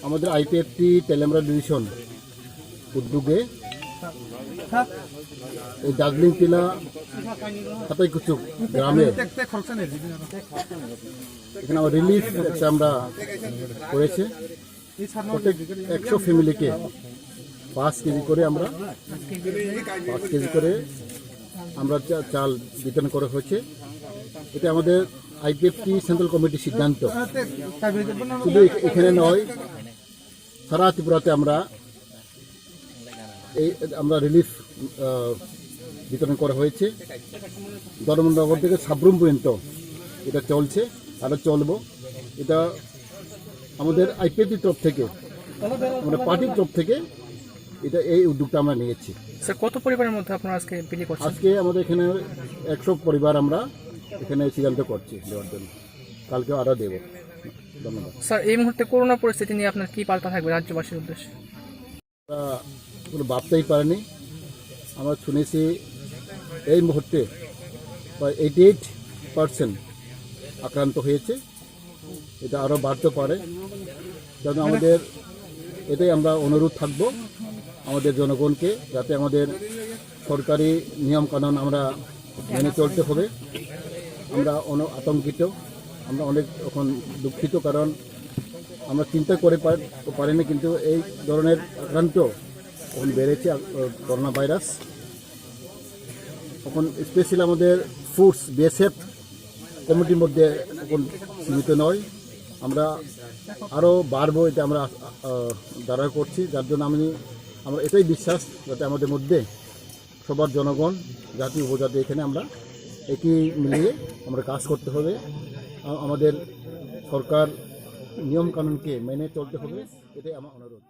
আমাদের IPFT Teliamura division উদ্যোগে এই দার্জিলিং টিলা হাতাইকুচুক গ্রামে এখানে আমার রিলিফ একটা আমরা করেছে। প্রত্যেক 100 ফ্যামিলিকে 5 কেজি করে আমরা চাল বিতরণ করা হয়েছে। এটা আমাদের আইপিএফটি সেন্ট্রাল কমিটির সিদ্ধান্ত। শুধু এখানে নয়, সারা ত্রিপুরাতে আমরা রিলিফ বিতরণ করা হয়েছে। ধর্মনগর থেকে সাবরুম পর্যন্ত এটা চলছে, আরও চলবো। এটা আমাদের আইপিএফটির তরফ থেকে, আমাদের পার্টির তরফ থেকে এটা এই উদ্যোগটা আমরা নিয়েছি। স্যার, কত পরিবারের মধ্যে আপনারা আজকে বিলি করছেন? আজকে আমাদের এখানে 100 পরিবার আমরা এখানে সিদ্ধান্ত করছি দেওয়ার জন্য। কালকে আরও দেব। ধন্যবাদ। স্যার, এই মুহূর্তে করোনা পরিস্থিতি নিয়ে আপনার কি বার্তা থাকবে রাজ্যবাসীর উদ্দেশ্যে? আমরা কোনো ভাবতেই পারিনি। আমরা শুনেছি এই মুহূর্তে প্রায় 88% আক্রান্ত হয়েছে। এটা আরও বাড়তে পারে। কারণ আমাদের এটাই আমরা অনুরোধ থাকব আমাদের জনগণকে, যাতে আমাদের সরকারি নিয়মকানুন আমরা মেনে চলতে হবে। আমরা আতঙ্কিত, আমরা অনেক এখন দুঃখিত, কারণ আমরা চিন্তা করে পারিনি, কিন্তু এই ধরনের আক্রান্ত এখন বেড়েছে করোনা ভাইরাস। এখন স্পেশালি আমাদের ফুডস বিএসএফ কমিটির মধ্যে এখন সীমিত নয়, আমরা আরও বাড়বো, এটা আমরা দাঁড়া করছি। যার জন্য আমরা এটাই বিশ্বাস, যাতে আমাদের মধ্যে সবার জনগণ, জাতি উপজাতি এখানে আমরা একই মিলিয়ে আমরা কাজ করতে হবে। আমাদের সরকার নিয়মকানুনকে মেনে চলতে হবে, এটাই আমার অনুরোধ।